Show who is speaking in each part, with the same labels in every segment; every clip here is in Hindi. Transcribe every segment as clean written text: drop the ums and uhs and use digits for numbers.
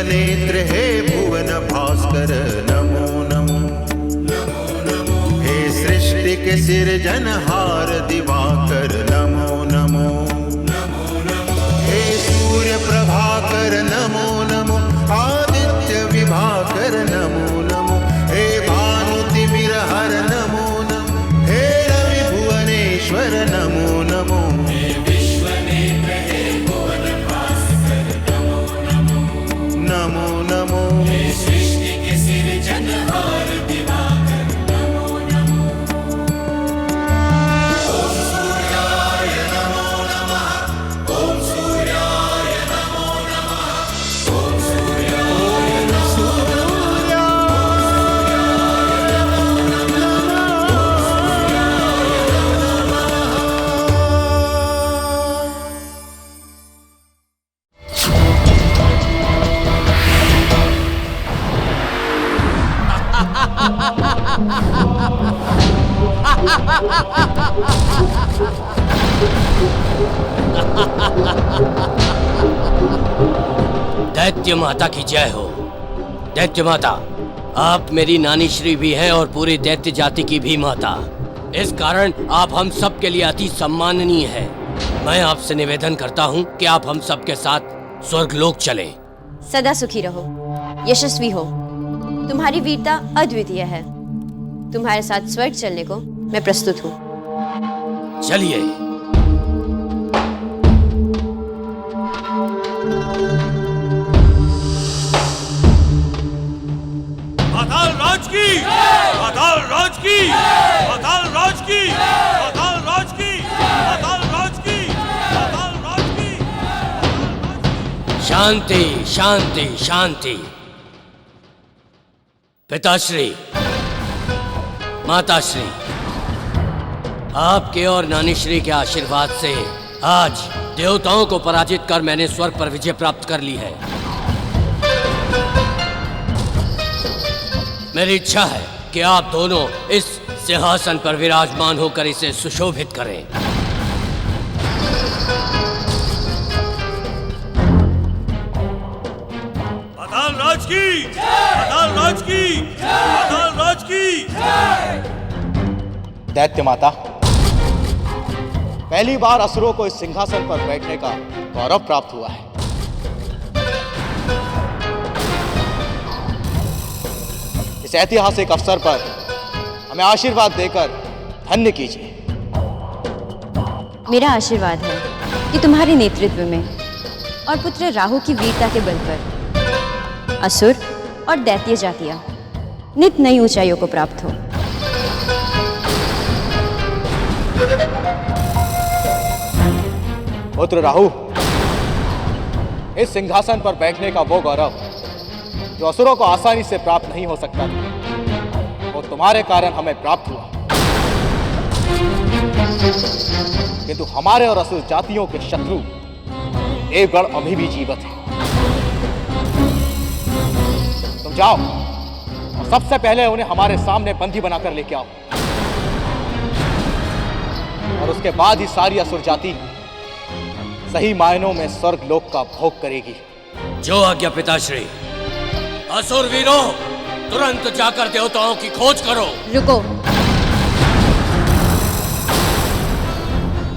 Speaker 1: नेत्र हे भुवन भास्कर नमो नमो। हे सृष्टि के सिरजनहार दिवाकर नमो नमो। हे सूर्य प्रभाकर नमो नमो। आदित्य विभाकर नमो नमो। हे भानुतिमिरहर नमो नमो। हे रवि भुवनेश्वर नमो नमो। नमो नमो।
Speaker 2: सृष्टि के सिरजनहार दिवाकर नमो नमो। ओम सूर्याय नमो नमः। ओम सूर्याय नमो नमः। ओम सूर्याय नमो
Speaker 3: दैत्य माता की जय हो। दैत्य माता, आप मेरी नानी श्री भी हैं और पूरी दैत्य जाति की भी माता। इस कारण आप हम सब के लिए अति सम्माननीय है। मैं आपसे निवेदन करता हूँ कि आप हम सब के साथ स्वर्गलोक चलें।
Speaker 4: सदा सुखी रहो, यशस्वी हो। तुम्हारी वीरता अद्वितीय है। तुम्हारे साथ स्वर्ग चलने को मैं प्रस्तुत हूँ।
Speaker 3: चलिए।
Speaker 5: पाताल राज की, पाताल राज की, पाताल राज की, पाताल राज की, पाताल राज की, पाताल राज की।
Speaker 3: शांति शांति शांति। पिताश्री, माताश्री, आपके और नानीश्री के आशीर्वाद से आज देवताओं को पराजित कर मैंने स्वर्ग पर विजय प्राप्त कर ली है। मेरी इच्छा है कि आप दोनों इस सिंहासन पर विराजमान होकर इसे सुशोभित करें।
Speaker 5: पाताल राज की, पाताल राज की, पाताल राज की।
Speaker 6: दैत्य माता, पहली बार असुरों को इस सिंहासन पर बैठने का गौरव प्राप्त हुआ है। इस ऐतिहासिक अवसर पर हमें आशीर्वाद देकर धन्य कीजिए।
Speaker 4: मेरा आशीर्वाद है कि तुम्हारे नेतृत्व में और पुत्र राहु की वीरता के बल पर असुर और दैत्य जातियां नित नई ऊंचाइयों को प्राप्त हो।
Speaker 6: पुत्र राहु, इस सिंहासन पर बैठने का वो गौरव जो असुरों को आसानी से प्राप्त नहीं हो सकता था, वो तुम्हारे कारण हमें प्राप्त हुआ। किंतु हमारे और असुर जातियों के शत्रु देवगण अभी भी जीवित हैं। तुम जाओ और सबसे पहले उन्हें हमारे सामने बंदी बनाकर लेके आओ, और उसके बाद ही सारी असुर जाति सही मायनों में स्वर्ग लोक का भोग करेगी।
Speaker 3: जो आज्ञा पिताश्री। असुर वीरों, तुरंत जाकर देवताओं की खोज करो।
Speaker 4: रुको।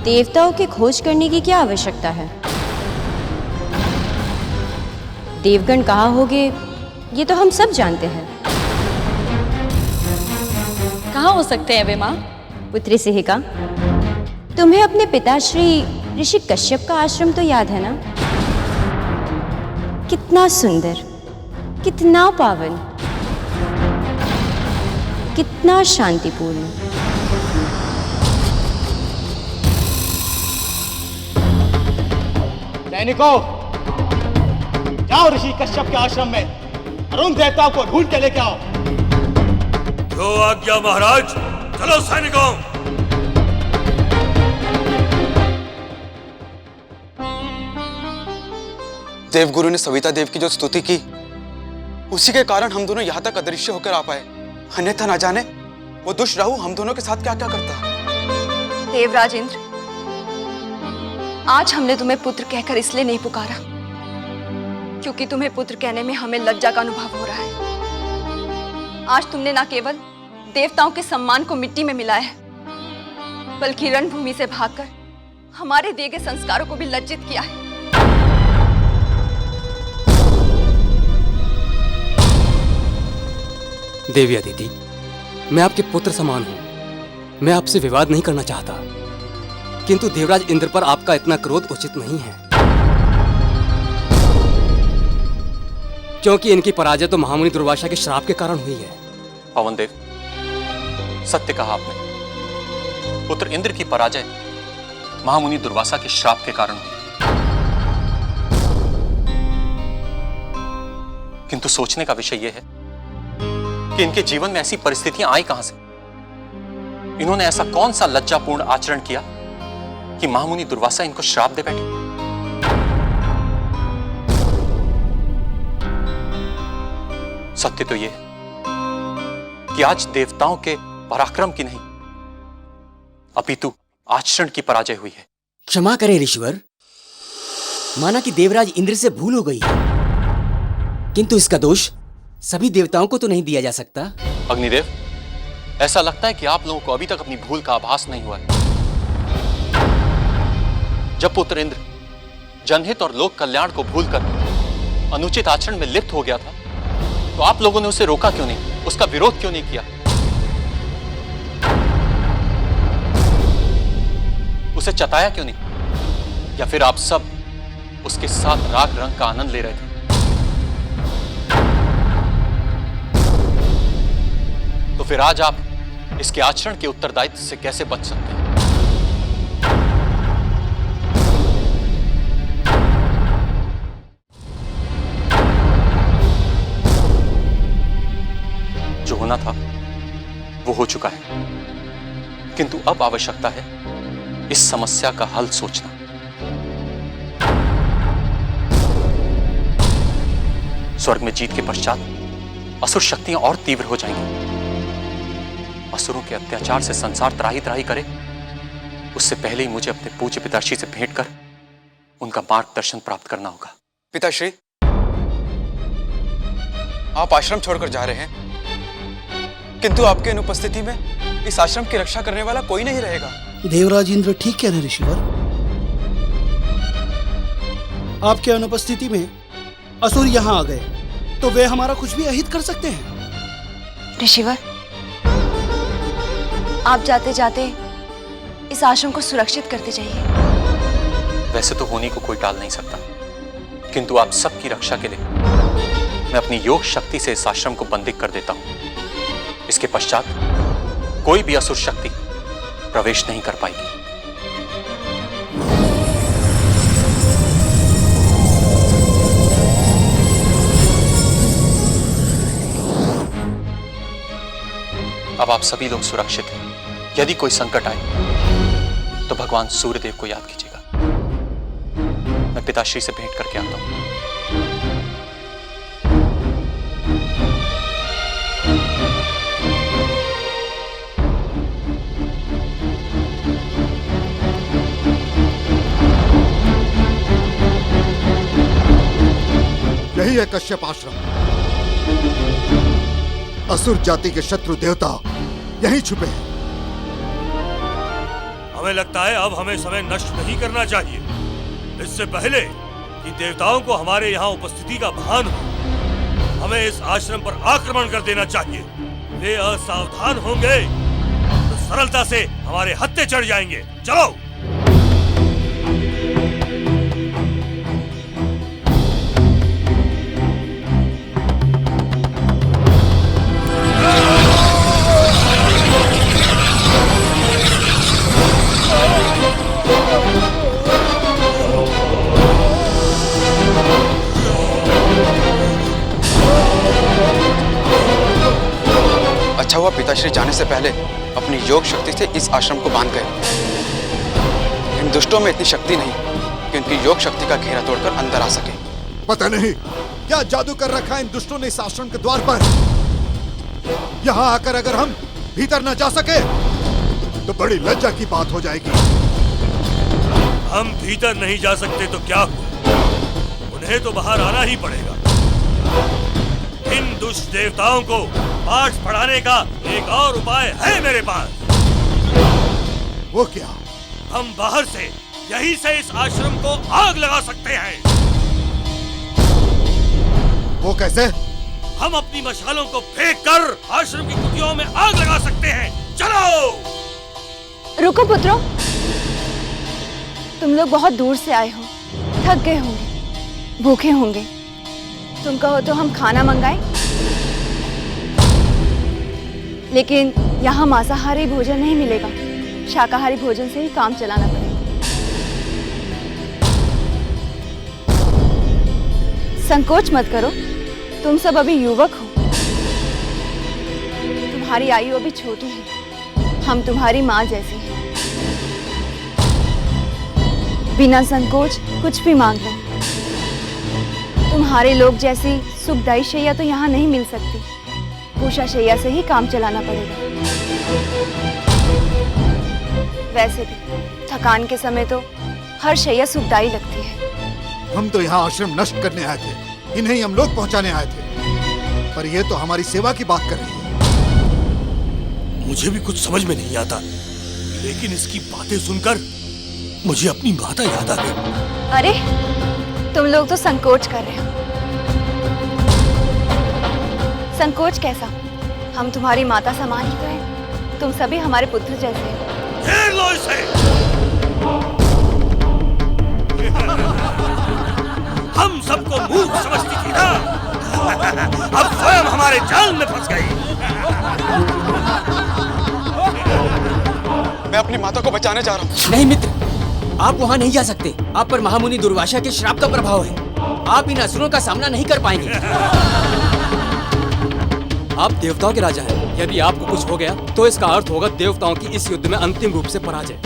Speaker 4: देवताओं की खोज करने की क्या आवश्यकता है? देवगण कहाँ होंगे ये तो हम सब जानते हैं।
Speaker 7: कहाँ हो सकते हैं वे माँ?
Speaker 4: पुत्री सिहिका, तुम्हें अपने पिताश्री ऋषि कश्यप का आश्रम तो याद है ना? कितना सुंदर, कितना पावन, कितना शांतिपूर्ण।
Speaker 6: सैनिकों, जाओ ऋषि कश्यप के आश्रम में और उन देवताओं को ढूंढ के लेके आओ।
Speaker 5: जो आज्ञा महाराज। चलो सैनिकों।
Speaker 8: देवगुरु ने सविता देव की जो स्तुति की, उसी के कारण हम दोनों यहाँ तक अदृश्य होकर आ पाए। अन्यथा ना जाने वो दुष्ट राहु हम दोनों के साथ क्या क्या करता है।
Speaker 7: देवराज इंद्र, आज हमने तुम्हें पुत्र कहकर इसलिए नहीं पुकारा क्योंकि तुम्हें पुत्र कहने में हमें लज्जा का अनुभव हो रहा है। आज तुमने न केवल देवताओं के सम्मान को मिट्टी में मिलाया है, बल्कि रणभूमि से भागकर हमारे दिए गए संस्कारों को भी लज्जित किया है।
Speaker 9: देवी अदिति, मैं आपके पुत्र समान हूं। मैं आपसे विवाद नहीं करना चाहता, किंतु देवराज इंद्र पर आपका इतना क्रोध उचित नहीं है, क्योंकि इनकी पराजय तो महामुनि दुर्वासा के श्राप के कारण हुई है।
Speaker 10: पवन देव, सत्य कहा आपने। पुत्र इंद्र की पराजय महामुनि दुर्वासा के श्राप के कारण हुई। किंतु सोचने का विषय यह है कि इनके जीवन में ऐसी परिस्थितियां आई कहां से? इन्होंने ऐसा कौन सा लज्जापूर्ण आचरण किया कि महामुनि दुर्वासा इनको श्राप दे बैठे? सत्य तो यह है कि आज देवताओं के पराक्रम की नहीं, अपितु आचरण की पराजय हुई है।
Speaker 11: क्षमा करें ऋषिवर, माना कि देवराज इंद्र से भूल हो गई है, किंतु इसका दोष सभी देवताओं को तो नहीं दिया जा सकता।
Speaker 10: अग्निदेव, ऐसा लगता है कि आप लोगों को अभी तक अपनी भूल का आभास नहीं हुआ है। जब पुत्र इंद्र जनहित और लोक कल्याण को भूलकर अनुचित आचरण में लिप्त हो गया था, तो आप लोगों ने उसे रोका क्यों नहीं, उसका विरोध क्यों नहीं किया? उसे चताया क्यों नहीं? या फिर आप सब उसके साथ राग रंग का आनंद ले रहे थे? तो फिर आज आप इसके आचरण के उत्तरदायित्व से कैसे बच सकते हैं? जो होना था वो हो चुका है, किंतु अब आवश्यकता है इस समस्या का हल सोचना। स्वर्ग में जीत के पश्चात असुर शक्तियां और तीव्र हो जाएंगी। असुरों के अत्याचार से संसार त्राही त्राही करे, उससे पहले ही मुझे अपने पूज्य पिताश्री से भेंट कर उनका मार्गदर्शन प्राप्त करना होगा।
Speaker 8: पिताश्री, आप आश्रम छोड़कर जा रहे हैं, किंतु आपके अनुपस्थिति में इस आश्रम की रक्षा करने वाला कोई नहीं रहेगा।
Speaker 12: देवराज इंद्र ठीक कह रहे ऋषिवर। आपके अनुपस्थिति में असुर यहाँ आ गए तो वे हमारा कुछ भी अहित कर सकते हैं।
Speaker 7: ऋषिवर, आप जाते जाते इस आश्रम को सुरक्षित करते जाइए।
Speaker 10: वैसे तो होनी को कोई टाल नहीं सकता, किंतु आप सबकी रक्षा के लिए मैं अपनी योग शक्ति से इस आश्रम को बंदी कर देता हूं। इसके पश्चात कोई भी असुर शक्ति प्रवेश नहीं कर पाएगी। अब आप सभी लोग सुरक्षित हैं। यदि कोई संकट आए तो भगवान सूर्यदेव को याद कीजिएगा। मैं पिताश्री से भेंट करके आता हूं।
Speaker 13: यही है कश्यप आश्रम। असुर जाति के शत्रु देवता यहीं छुपे हैं।
Speaker 5: हमें लगता है अब हमें समय नष्ट नहीं करना चाहिए। इससे पहले कि देवताओं को हमारे यहाँ उपस्थिति का भान हो, हमें इस आश्रम पर आक्रमण कर देना चाहिए। वे असावधान होंगे तो सरलता से हमारे हत्थे चढ़ जाएंगे। चलो।
Speaker 8: अच्छा हुआ पिताश्री जाने से पहले अपनी योग शक्ति से इस आश्रम को बांध गए। इन दुष्टों में इतनी शक्ति नहीं कि उनकी योग शक्ति का घेरा तोड़कर अंदर आ सके।
Speaker 13: पता नहीं क्या जादू कर रखा है इन दुष्टों ने इस आश्रम के द्वार पर। यहाँ आकर अगर हम भीतर न जा सके तो बड़ी लज्जा की बात हो जाएगी।
Speaker 5: हम भीतर नहीं जा सकते तो क्या हुआ? उन्हें तो बाहर आना ही पड़ेगा। इन दुष्ट देवताओं को पाठ पढ़ाने का एक और उपाय है मेरे पास।
Speaker 13: वो क्या?
Speaker 5: हम बाहर से यहीं से इस आश्रम को आग लगा सकते हैं।
Speaker 13: वो कैसे?
Speaker 5: हम अपनी मशालों को फेंक कर आश्रम की कुटियों में आग लगा सकते हैं। चलो।
Speaker 7: रुको पुत्रों, तुम लोग बहुत दूर से आए हो, थक गए होंगे, भूखे होंगे। तुम कहो तो हम खाना मंगाएं? लेकिन यहाँ मांसाहारी भोजन नहीं मिलेगा, शाकाहारी भोजन से ही काम चलाना पड़ेगा। संकोच मत करो, तुम सब अभी युवक हो, तुम्हारी आयु अभी छोटी है, हम तुम्हारी माँ जैसी हैं। बिना संकोच कुछ भी मांग लो। तुम्हारे लोग जैसी सुखदायी शैया तो यहाँ नहीं मिल सकती, उषा शैया से ही काम चलाना पड़ेगा। वैसे भी थकान के समय तो हर शैया सुखदायी लगती है।
Speaker 13: हम तो यहाँ आश्रम नष्ट करने आए थे, इन्हें हम लोग पहुँचाने आए थे, पर ये तो हमारी सेवा की बात कर रही है।
Speaker 5: मुझे भी कुछ समझ में नहीं आता, लेकिन इसकी बातें सुनकर मुझे अपनी माता याद आ गई।
Speaker 7: अरे तुम लोग तो संकोच कर रहे हो। संकोच कैसा? हम तुम्हारी माता समान ही तो हैं। तुम सभी हमारे पुत्र जैसे हैं।
Speaker 5: घेर लो इसे। हम सबको मूर्ख समझती थी ना, अब स्वयं हमारे जाल में फंस गई।
Speaker 8: मैं अपनी माता को बचाने जा रहा हूँ।
Speaker 11: नहीं मित्र, आप वहाँ नहीं जा सकते। आप पर महामुनि दुर्वासा के श्राप का प्रभाव है। आप इन असुरों का सामना नहीं कर पाएंगे। आप देवताओं के राजा हैं। यदि आपको कुछ हो गया तो इसका अर्थ होगा देवताओं की इस युद्ध में अंतिम रूप से पराजय।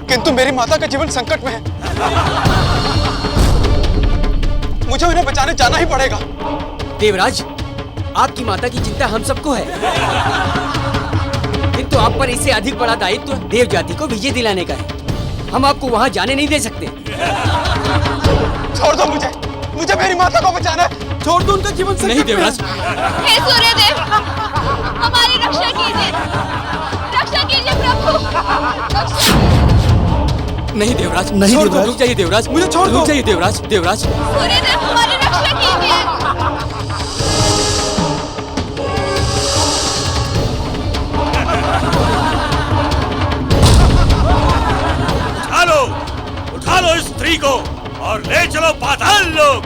Speaker 8: किंतु मेरी माता का जीवन संकट में है, मुझे उन्हें बचाने जाना ही पड़ेगा।
Speaker 11: देवराज, आपकी माता की चिंता हम सबको है, किंतु आप पर इससे अधिक बड़ा दायित्व देव जाति को विजय दिलाने का है। हम आपको वहाँ जाने नहीं दे सकते।
Speaker 8: छोड़ दो मुझे, मुझे मेरी माता को बचाना है।
Speaker 12: छोड़ दो, उनका जीवन
Speaker 11: नहीं देवराज।
Speaker 7: हे सूर्यदेव, हमारी रक्षा कीजिए, रक्षा कीजिए प्रभु।
Speaker 11: नहीं देवराज,
Speaker 12: नहीं देवराज।
Speaker 11: रुक जाइए देवराज,
Speaker 12: मुझे छोड़ दो।
Speaker 11: रुक जाइए देवराज। देवराज,
Speaker 7: सूर्यदेव हमारी रक्षा कीजिए।
Speaker 5: उठा लो इस स्त्री को और ले चलो पाताल लोक।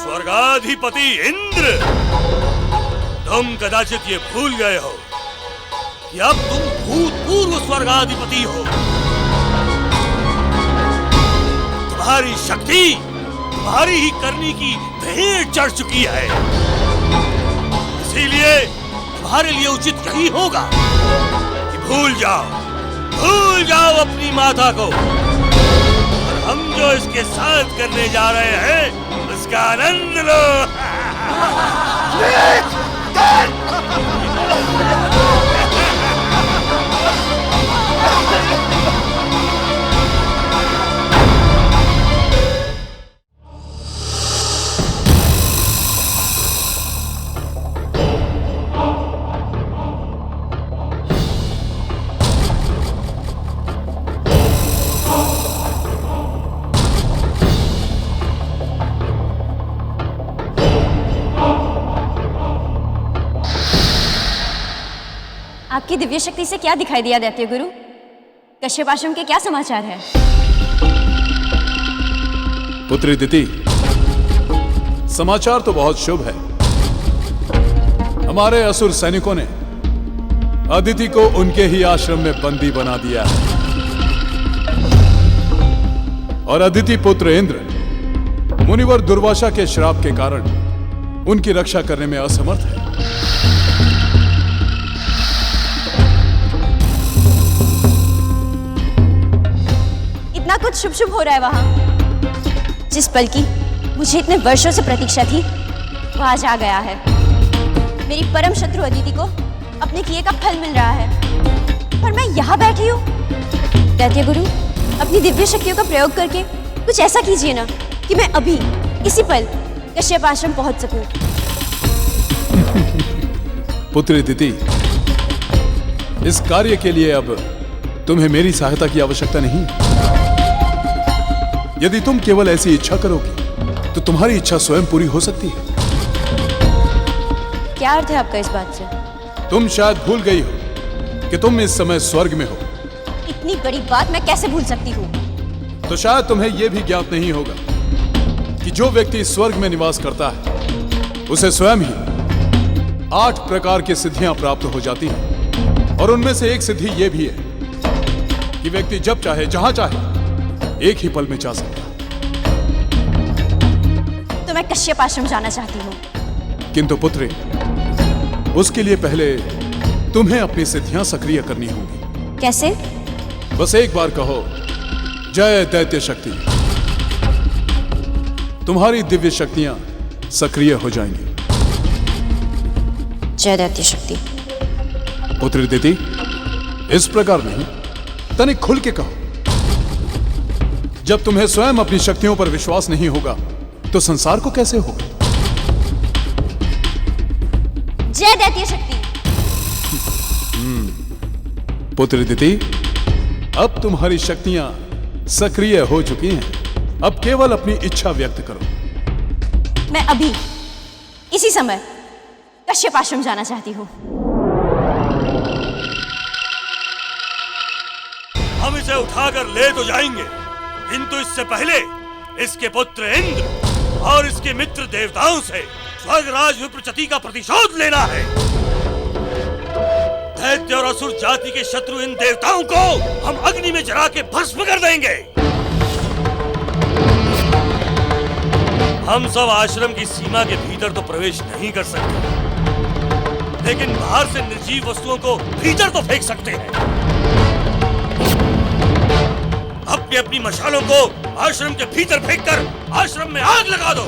Speaker 5: स्वर्गाधिपति इंद्र, तुम कदाचित ये भूल गए हो कि अब तुम भूतपूर्व स्वर्गाधिपति हो। तुम्हारी शक्ति तुम्हारी ही करनी की भेंट चढ़ चुकी है, इसीलिए तुम्हारे लिए उचित यही होगा कि भूल जाओ अपनी माता को, और हम जो इसके साथ करने जा रहे हैं उसका आनंद लो।
Speaker 4: आपकी दिव्य शक्ति से क्या दिखाई दिया दैत्य गुरु? कश्यप आश्रम के क्या समाचार है?
Speaker 14: पुत्री दिति, समाचार तो बहुत शुभ है। हमारे असुर सैनिकों ने अदिति को उनके ही आश्रम में बंदी बना दिया है, और अदिति पुत्र इंद्र मुनिवर दुर्वासा के श्राप के कारण उनकी रक्षा करने में असमर्थ है।
Speaker 4: इतना कुछ शुभ शुभ हो रहा है वहाँ। जिस पल की मुझे इतने वर्षों से प्रतीक्षा थी वो आज आ गया है। मेरी परम शत्रु अदिति को अपने किए का फल मिल रहा है और मैं यहाँ बैठी हूँ। दैत्य गुरु, अपनी दिव्य शक्तियों का प्रयोग करके कुछ ऐसा कीजिए ना कि मैं अभी इसी पल कश्यप आश्रम पहुंच सकूं।
Speaker 14: पुत्री अदिति, इस कार्य के लिए अब तुम्हें मेरी सहायता की आवश्यकता नहीं। यदि तुम केवल ऐसी इच्छा करोगी तो तुम्हारी इच्छा स्वयं पूरी हो सकती है।
Speaker 4: क्या अर्थ है आपका इस बात से?
Speaker 14: तुम शायद भूल गई हो कि तुम इस समय स्वर्ग में हो।
Speaker 4: इतनी बड़ी बात मैं कैसे भूल सकती हूँ?
Speaker 14: तो शायद तुम्हें यह भी ज्ञात नहीं होगा कि जो व्यक्ति स्वर्ग में निवास करता है उसे स्वयं ही 8 प्रकार की सिद्धियां प्राप्त हो जाती हैं। और उनमें से एक सिद्धि यह भी है कि व्यक्ति जब चाहे जहां चाहे एक ही पल में जा सकता है।
Speaker 4: तो मैं कश्यप आश्रम जाना चाहती हूँ।
Speaker 14: किंतु पुत्री, उसके लिए पहले तुम्हें अपनी सिद्धियां सक्रिय करनी होंगी।
Speaker 4: कैसे?
Speaker 14: बस एक बार कहो, जय दैत्य शक्ति। तुम्हारी दिव्य शक्तियां सक्रिय हो जाएंगी।
Speaker 4: जय दैत्य शक्ति।
Speaker 14: पुत्री अदिति, इस प्रकार नहीं, तनिक खुल के कहो। जब तुम्हें स्वयं अपनी शक्तियों पर विश्वास नहीं होगा तो संसार को कैसे होगा?
Speaker 4: जय दैत्य शक्ति।
Speaker 14: पुत्री अदिति, अब तुम्हारी शक्तियां सक्रिय हो चुकी हैं। अब केवल अपनी इच्छा व्यक्त करो।
Speaker 4: मैं अभी इसी समय कश्यप आश्रम जाना चाहती हूँ।
Speaker 5: हम इसे उठाकर ले तो जाएंगे, किंतु इससे पहले इसके पुत्र इंद्र और इसके मित्र देवताओं से स्वर्गराज विप्रचति का प्रतिशोध लेना है। दैत्य और असुर जाति के शत्रु इन देवताओं को हम अग्नि में जला के भस्म कर देंगे। हम सब आश्रम की सीमा के भीतर तो प्रवेश नहीं कर सकते, लेकिन बाहर से निर्जीव वस्तुओं को भीतर तो फेंक सकते हैं। अपनी अपनी मशालों को आश्रम के भीतर फेंककर आश्रम में आग लगा दो।